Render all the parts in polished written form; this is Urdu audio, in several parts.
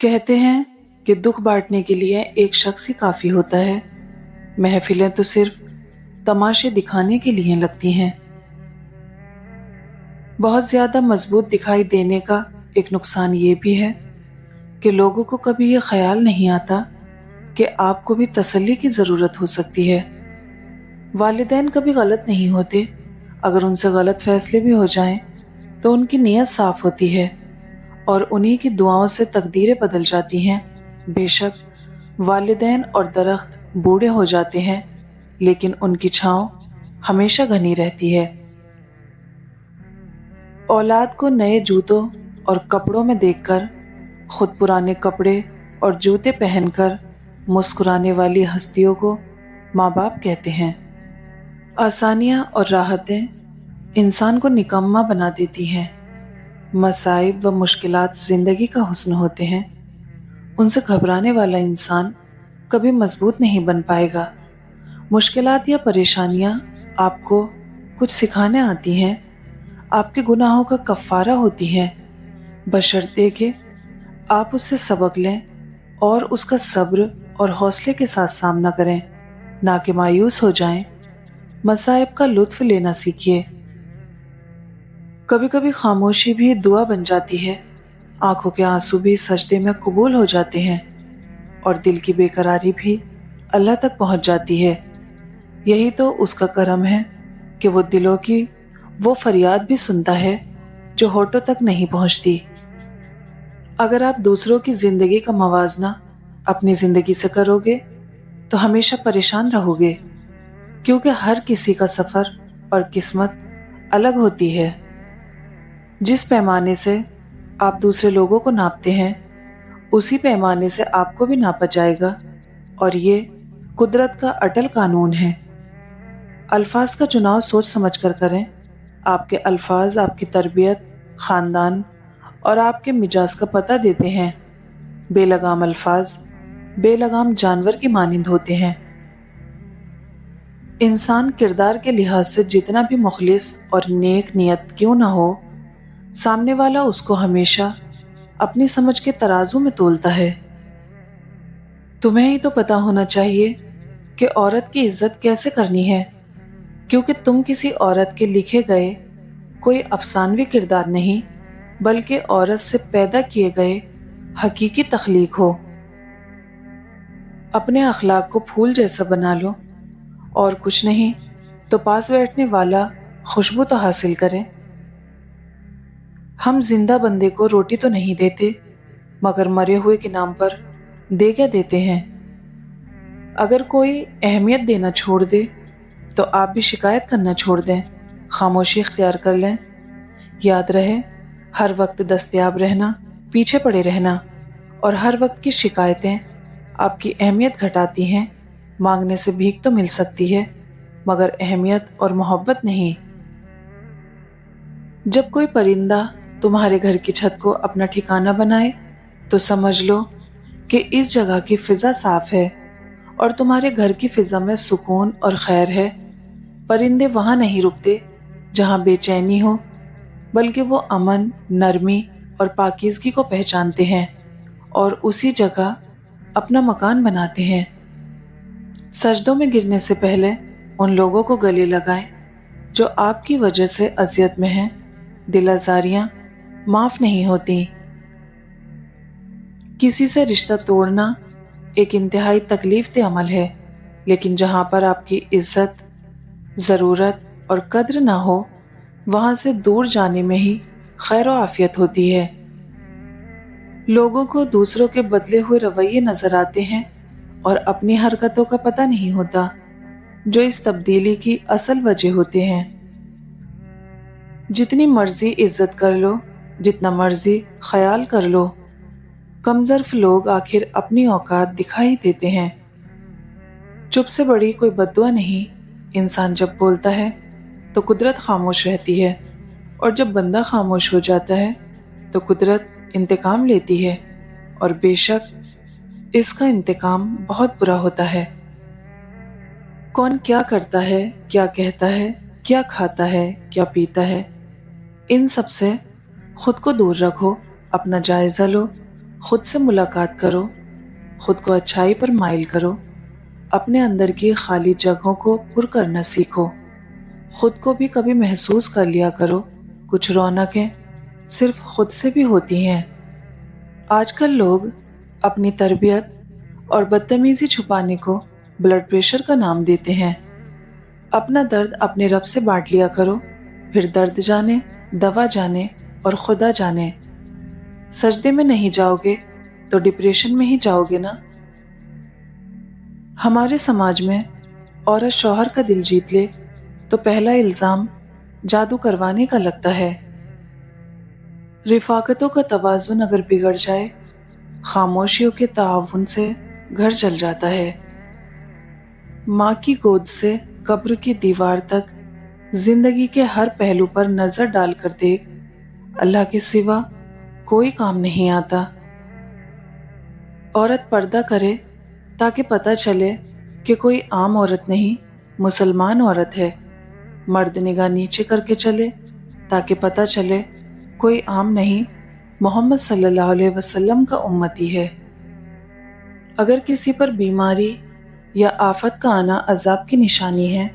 کہتے ہیں کہ دکھ بانٹنے کے لیے ایک شخص ہی کافی ہوتا ہے۔ محفلیں تو صرف تماشے دکھانے کے لیے لگتی ہیں۔ بہت زیادہ مضبوط دکھائی دینے کا ایک نقصان یہ بھی ہے کہ لوگوں کو کبھی یہ خیال نہیں آتا کہ آپ کو بھی تسلی کی ضرورت ہو سکتی ہے۔ والدین کبھی غلط نہیں ہوتے، اگر ان سے غلط فیصلے بھی ہو جائیں تو ان کی نیت صاف ہوتی ہے اور انہی کی دعاؤں سے تقدیریں بدل جاتی ہیں۔ بے شک والدین اور درخت بوڑھے ہو جاتے ہیں، لیکن ان کی چھاؤں ہمیشہ گھنی رہتی ہے۔ اولاد کو نئے جوتوں اور کپڑوں میں دیکھ کر خود پرانے کپڑے اور جوتے پہن کر مسکرانے والی ہستیوں کو ماں باپ کہتے ہیں۔ آسانیاں اور راحتیں انسان کو نکما بنا دیتی ہیں۔ مصائب و مشکلات زندگی کا حسن ہوتے ہیں، ان سے گھبرانے والا انسان کبھی مضبوط نہیں بن پائے گا۔ مشکلات یا پریشانیاں آپ کو کچھ سکھانے آتی ہیں، آپ کے گناہوں کا کفارہ ہوتی ہیں، بشرطے کہ آپ اس سے سبق لیں اور اس کا صبر اور حوصلے کے ساتھ سامنا کریں، نہ کہ مایوس ہو جائیں۔ مصائب کا لطف لینا سیکھیے۔ کبھی کبھی خاموشی بھی دعا بن جاتی ہے، آنکھوں کے آنسو بھی سجدے میں قبول ہو جاتے ہیں، اور دل کی بے قراری بھی اللہ تک پہنچ جاتی ہے۔ یہی تو اس کا کرم ہے کہ وہ دلوں کی وہ فریاد بھی سنتا ہے جو ہونٹوں تک نہیں پہنچتی۔ اگر آپ دوسروں کی زندگی کا موازنہ اپنی زندگی سے کرو گے تو ہمیشہ پریشان رہو گے، کیونکہ ہر کسی کا سفر اور قسمت الگ ہوتی ہے۔ جس پیمانے سے آپ دوسرے لوگوں کو ناپتے ہیں، اسی پیمانے سے آپ کو بھی ناپا جائے گا، اور یہ قدرت کا اٹل قانون ہے۔ الفاظ کا چناؤ سوچ سمجھ کر کریں۔ آپ کے الفاظ آپ کی تربیت، خاندان اور آپ کے مزاج کا پتہ دیتے ہیں۔ بے لگام الفاظ بے لگام جانور کی مانند ہوتے ہیں۔ انسان کردار کے لحاظ سے جتنا بھی مخلص اور نیک نیت کیوں نہ ہو، سامنے والا اس کو ہمیشہ اپنی سمجھ کے ترازو میں تولتا ہے۔ تمہیں ہی تو پتا ہونا چاہیے کہ عورت کی عزت کیسے کرنی ہے، کیونکہ تم کسی عورت کے لکھے گئے کوئی افسانوی کردار نہیں، بلکہ عورت سے پیدا کیے گئے حقیقی تخلیق ہو۔ اپنے اخلاق کو پھول جیسا بنا لو، اور کچھ نہیں تو پاس بیٹھنے والا خوشبو تو حاصل کرے۔ ہم زندہ بندے کو روٹی تو نہیں دیتے، مگر مرے ہوئے کے نام پر دیگیں دیتے ہیں۔ اگر کوئی اہمیت دینا چھوڑ دے تو آپ بھی شکایت کرنا چھوڑ دیں، خاموشی اختیار کر لیں۔ یاد رہے، ہر وقت دستیاب رہنا، پیچھے پڑے رہنا اور ہر وقت کی شکایتیں آپ کی اہمیت گھٹاتی ہیں۔ مانگنے سے بھیک تو مل سکتی ہے، مگر اہمیت اور محبت نہیں۔ جب کوئی پرندہ تمہارے گھر کی چھت کو اپنا ٹھکانہ بنائے تو سمجھ لو کہ اس جگہ کی فضا صاف ہے اور تمہارے گھر کی فضا میں سکون اور خیر ہے۔ پرندے وہاں نہیں رکتے جہاں بے چینی ہو، بلکہ وہ امن، نرمی اور پاکیزگی کو پہچانتے ہیں اور اسی جگہ اپنا مکان بناتے ہیں۔ سجدوں میں گرنے سے پہلے ان لوگوں کو گلے لگائیں جو آپ کی وجہ سے اذیت میں ہیں۔ دل آزاریاں معاف نہیں ہوتی۔ کسی سے رشتہ توڑنا ایک انتہائی تکلیف دہ عمل ہے، لیکن جہاں پر آپ کی عزت، ضرورت اور قدر نہ ہو، وہاں سے دور جانے میں ہی خیر و عافیت ہوتی ہے۔ لوگوں کو دوسروں کے بدلے ہوئے رویے نظر آتے ہیں اور اپنی حرکتوں کا پتہ نہیں ہوتا، جو اس تبدیلی کی اصل وجہ ہوتے ہیں۔ جتنی مرضی عزت کر لو، جتنا مرضی خیال کر لو، کم ظرف لوگ آخر اپنی اوقات دکھائی دیتے ہیں۔ چپ سے بڑی کوئی بددعا نہیں۔ انسان جب بولتا ہے تو قدرت خاموش رہتی ہے، اور جب بندہ خاموش ہو جاتا ہے تو قدرت انتقام لیتی ہے، اور بے شک اس کا انتقام بہت برا ہوتا ہے۔ کون کیا کرتا ہے، کیا کہتا ہے، کیا کھاتا ہے، کیا پیتا ہے، ان سب سے خود کو دور رکھو، اپنا جائزہ لو خود سے ملاقات کرو، خود کو اچھائی پر مائل کرو، اپنے اندر کی خالی جگہوں کو پر کرنا سیکھو، خود کو بھی کبھی محسوس کر لیا کرو۔ کچھ رونقیں صرف خود سے بھی ہوتی ہیں۔ آج کل لوگ اپنی تربیت اور بدتمیزی چھپانے کو بلڈ پریشر کا نام دیتے ہیں۔ اپنا درد اپنے رب سے بانٹ لیا کرو، پھر درد جانے، دوا جانے اور خدا جانے۔ سجدے میں نہیں جاؤ گے تو ڈپریشن میں ہی جاؤ گے نا۔ ہمارے سماج میں عورت شوہر کا دل جیت لے تو پہلا الزام جادو کروانے کا لگتا ہے۔ رفاقتوں کا توازن اگر بگڑ جائے، خاموشیوں کے تعاون سے گھر جل جاتا ہے۔ ماں کی گود سے قبر کی دیوار تک زندگی کے ہر پہلو پر نظر ڈال کر دیکھ، اللہ کے سوا کوئی کام نہیں آتا۔ عورت پردہ کرے تاکہ پتہ چلے کہ کوئی عام عورت نہیں، مسلمان عورت ہے۔ مرد نگاہ نیچے کر کے چلے تاکہ پتہ چلے کوئی عام نہیں، محمد صلی اللہ علیہ وسلم کا امتی ہے۔ اگر کسی پر بیماری یا آفت کا آنا عذاب کی نشانی ہے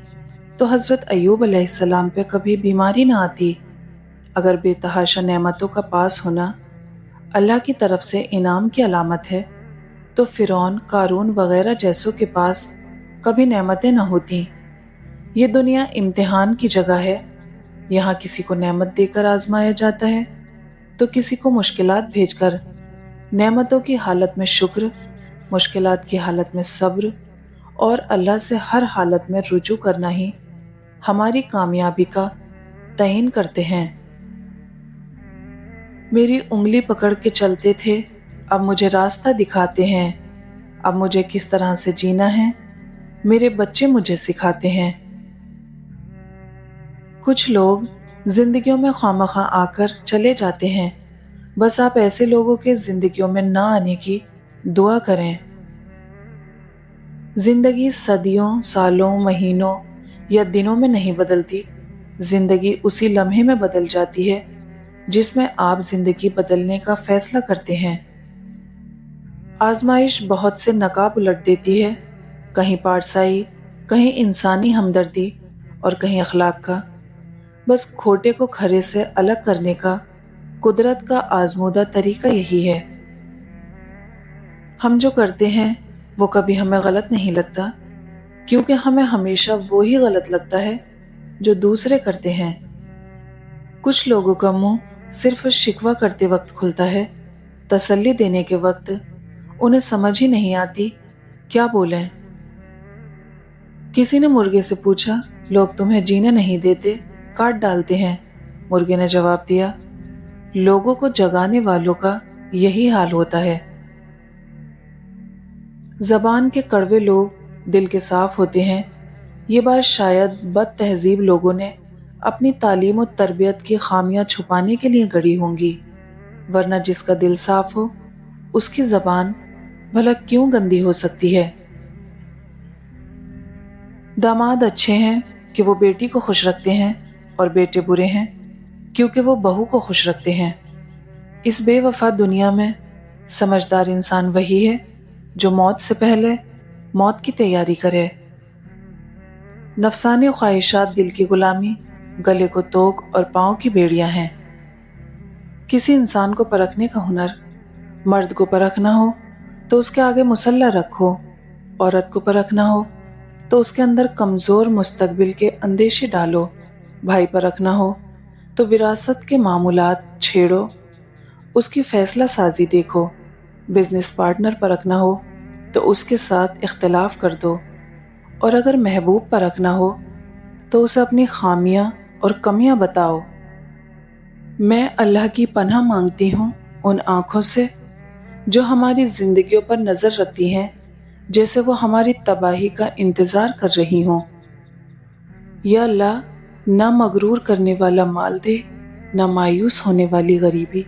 تو حضرت ایوب علیہ السلام پہ کبھی بیماری نہ آتی۔ اگر بے تحاشا نعمتوں کا پاس ہونا اللہ کی طرف سے انعام کی علامت ہے تو فرعون، قارون وغیرہ جیسوں کے پاس کبھی نعمتیں نہ ہوتی۔ یہ دنیا امتحان کی جگہ ہے، یہاں کسی کو نعمت دے کر آزمایا جاتا ہے تو کسی کو مشکلات بھیج کر۔ نعمتوں کی حالت میں شکر، مشکلات کی حالت میں صبر اور اللہ سے ہر حالت میں رجوع کرنا ہی ہماری کامیابی کا تعین کرتے ہیں۔ میری انگلی پکڑ کے چلتے تھے، اب مجھے راستہ دکھاتے ہیں۔ اب مجھے کس طرح سے جینا ہے میرے بچے مجھے سکھاتے ہیں۔ کچھ لوگ زندگیوں میں خوامخواہ آ کر چلے جاتے ہیں، بس آپ ایسے لوگوں کے زندگیوں میں نہ آنے کی دعا کریں۔ زندگی صدیوں، سالوں، مہینوں یا دنوں میں نہیں بدلتی، زندگی اسی لمحے میں بدل جاتی ہے جس میں آپ زندگی بدلنے کا فیصلہ کرتے ہیں۔ آزمائش بہت سے نقاب الٹ دیتی ہے، کہیں پارسائی، کہیں انسانی ہمدردی اور کہیں اخلاق کا۔ بس کھوٹے کو کھرے سے الگ کرنے کا قدرت کا آزمودہ طریقہ یہی ہے۔ ہم جو کرتے ہیں وہ کبھی ہمیں غلط نہیں لگتا، کیونکہ ہمیں ہمیشہ وہی غلط لگتا ہے جو دوسرے کرتے ہیں۔ کچھ لوگوں کا منہ صرف شکوہ کرتے وقت کھلتا ہے، تسلی دینے کے وقت انہیں سمجھ ہی نہیں آتی کیا بولیں۔ کسی نے مرغے سے پوچھا، لوگ تمہیں جینے نہیں دیتے، کاٹ ڈالتے ہیں۔ مرغے نے جواب دیا، لوگوں کو جگانے والوں کا یہی حال ہوتا ہے۔ زبان کے کڑوے لوگ دل کے صاف ہوتے ہیں، یہ بات شاید بد تہذیب لوگوں نے اپنی تعلیم و تربیت کی خامیاں چھپانے کے لیے گڑھی ہوں گی، ورنہ جس کا دل صاف ہو اس کی زبان بھلا کیوں گندی ہو سکتی ہے۔ داماد اچھے ہیں کہ وہ بیٹی کو خوش رکھتے ہیں، اور بیٹے برے ہیں کیونکہ وہ بہو کو خوش رکھتے ہیں۔ اس بے وفا دنیا میں سمجھدار انسان وہی ہے جو موت سے پہلے موت کی تیاری کرے۔ نفسانی خواہشات دل کی غلامی، گلے کو توق اور پاؤں کی بیڑیاں ہیں۔ کسی انسان کو پرکھنے کا ہنر، مرد کو پرکھنا ہو تو اس کے آگے مسلح رکھو، عورت کو پرکھنا ہو تو اس کے اندر کمزور مستقبل کے اندیشے ڈالو، بھائی پرکھنا ہو تو وراثت کے معاملات چھیڑو، اس کی فیصلہ سازی دیکھو، بزنس پارٹنر پرکھنا ہو تو اس کے ساتھ اختلاف کر دو، اور اگر محبوب پرکھنا ہو تو اسے اپنی خامیاں اور کمیاں بتاؤ۔ میں اللہ کی پناہ مانگتی ہوں ان آنکھوں سے جو ہماری زندگیوں پر نظر رکھتی ہیں جیسے وہ ہماری تباہی کا انتظار کر رہی ہوں۔ یا اللہ، نہ مغرور کرنے والا مال دے، نہ مایوس ہونے والی غریبی۔